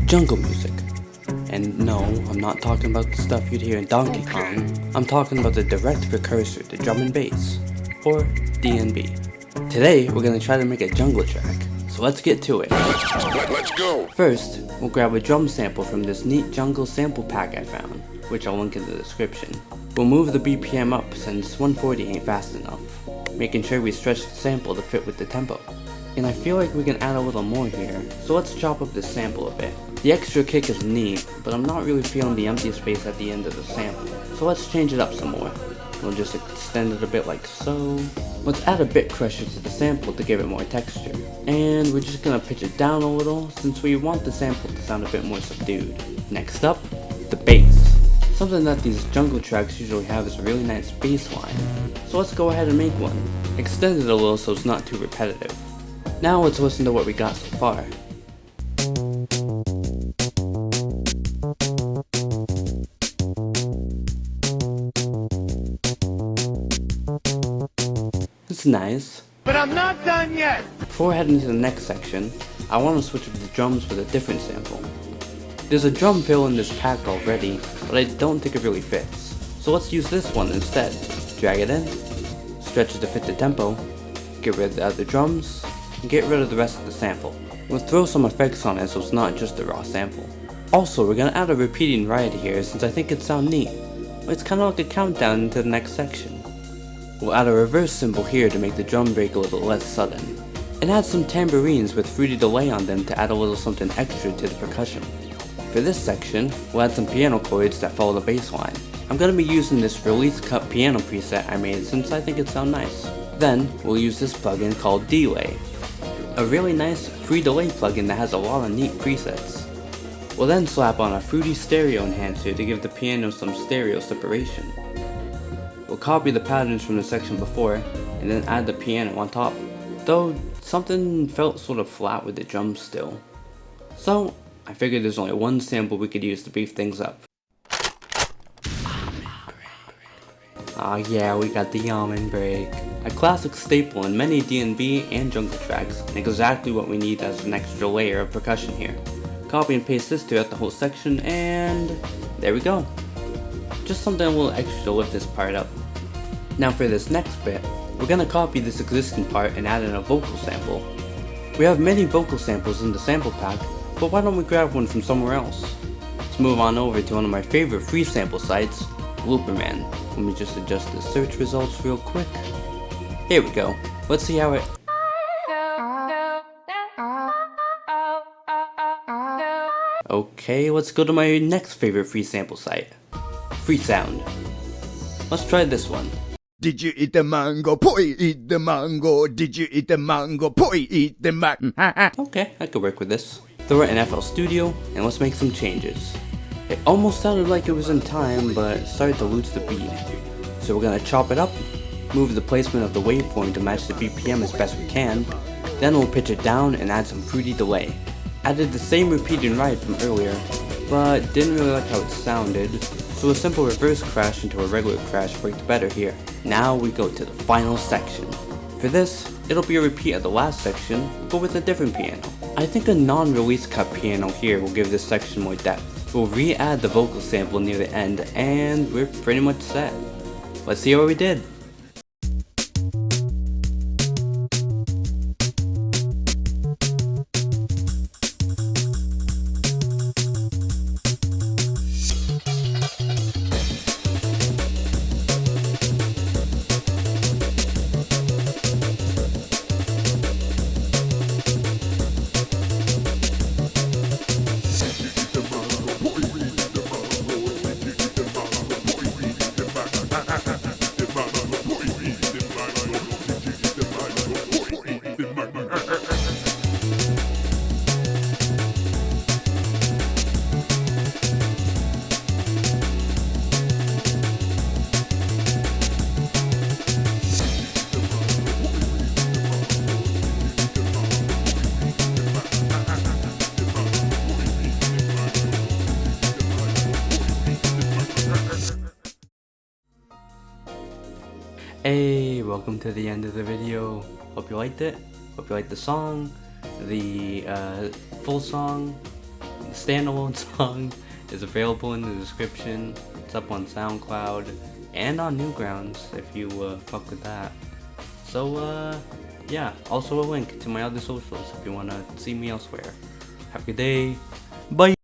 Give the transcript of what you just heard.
Jungle music. And no, I'm not talking about the stuff you'd hear in Donkey Kong. I'm talking about the direct precursor to drum and bass, or D&B. Today, we're gonna try to make a jungle track, so let's get to it. Let's go! First, we'll grab a drum sample from this neat jungle sample pack I found, which I'll link in the description. We'll move the BPM up since 140 ain't fast enough, making sure we stretch the sample to fit with the tempo. And I feel like we can add a little more here, so let's chop up this sample a bit. The extra kick is neat, but I'm not really feeling the empty space at the end of the sample, so let's change it up some more. We'll just extend it a bit like so. Let's add a bit crusher to the sample to give it more texture. And we're just gonna pitch it down a little, since we want the sample to sound a bit more subdued. Next up, the bass. Something that these jungle tracks usually have is a really nice bass line, so let's go ahead and make one. Extend it a little so it's not too repetitive. Now let's listen to what we got so far. It's nice. But I'm not done yet! Before heading to the next section, I want to switch up the drums with a different sample. There's a drum fill in this pack already, but I don't think it really fits. So let's use this one instead. Drag it in, stretch it to fit the tempo, get rid of the other drums, and get rid of the rest of the sample. We'll throw some effects on it so it's not just a raw sample. Also, we're gonna add a repeating ride here since I think it sounds neat. It's kinda like a countdown into the next section. We'll add a reverse cymbal here to make the drum break a little less sudden. And add some tambourines with fruity delay on them to add a little something extra to the percussion. For this section, we'll add some piano chords that follow the bass line. I'm gonna be using this release cut piano preset I made since I think it sounds nice. Then, we'll use this plugin called Delay. A really nice free delay plugin that has a lot of neat presets. We'll then slap on a fruity stereo enhancer to give the piano some stereo separation. We'll copy the patterns from the section before, and then add the piano on top. Though, something felt sort of flat with the drums still. So, I figured there's only one sample we could use to beef things up. Ah yeah, we got the almond break. A classic staple in many D&B and jungle tracks, and exactly what we need as an extra layer of percussion here. Copy and paste this throughout the whole section, and there we go. Just something a little extra to lift this part up. Now for this next bit, we're gonna copy this existing part and add in a vocal sample. We have many vocal samples in the sample pack, but why don't we grab one from somewhere else? Let's move on over to one of my favorite free sample sites, Looperman. Let me just adjust the search results real quick. Here we go. Let's see how it... Okay, let's go to my next favorite free sample site, Freesound. Let's try this one. Did you eat the mango? Boy, eat the mango. Did you eat the mango? Boy, eat the mango. Okay, I could work with this. Throw it in FL Studio, and let's make some changes. It almost sounded like it was in time, but it started to lose the beat. So we're gonna chop it up, move the placement of the waveform to match the BPM as best we can, then we'll pitch it down and add some fruity delay. Added the same repeating ride from earlier, but didn't really like how it sounded, so a simple reverse crash into a regular crash worked better here. Now we go to the final section. For this, it'll be a repeat of the last section, but with a different piano. I think a non-release cut piano here will give this section more depth. We'll re-add the vocal sample near the end, and we're pretty much set. Let's see what we did. Hey, welcome to the end of the video. Hope you liked it. Hope you liked the song. The full song, the standalone song, is available in the description. It's up on SoundCloud and on Newgrounds if you fuck with that. So yeah, also a link to my other socials if you wanna see me elsewhere. Have a good day. Bye.